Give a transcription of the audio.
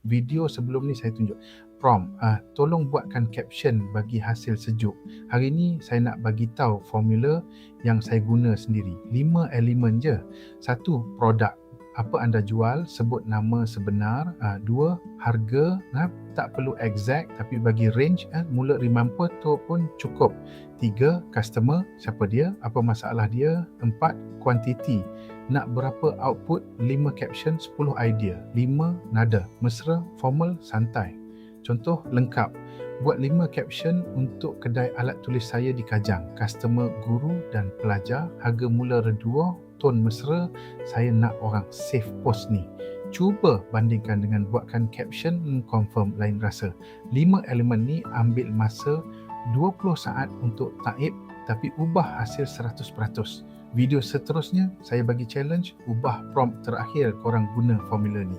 Video sebelum ni saya tunjuk prompt, tolong buatkan caption bagi hasil sejuk. Hari ni saya nak bagi tahu formula yang saya guna sendiri. 5 elemen je. 1, produk. Apa anda jual, sebut nama sebenar. 2, harga, tak perlu exact tapi bagi range, mula RM50 tu pun cukup. 3, customer, siapa dia, apa masalah dia. 4, quantity, nak berapa output. 5 caption, 10 idea. 5, nada, mesra, formal, santai. Contoh lengkap, buat 5 caption untuk kedai alat tulis saya di Kajang, customer guru dan pelajar, harga mula redua, ton mesra, saya nak orang save post ni. Cuba bandingkan dengan buatkan caption, confirm lain rasa. 5 elemen ni ambil masa 20 saat untuk taip tapi ubah hasil 100%. Video seterusnya saya bagi challenge, ubah prompt terakhir korang guna formula ni.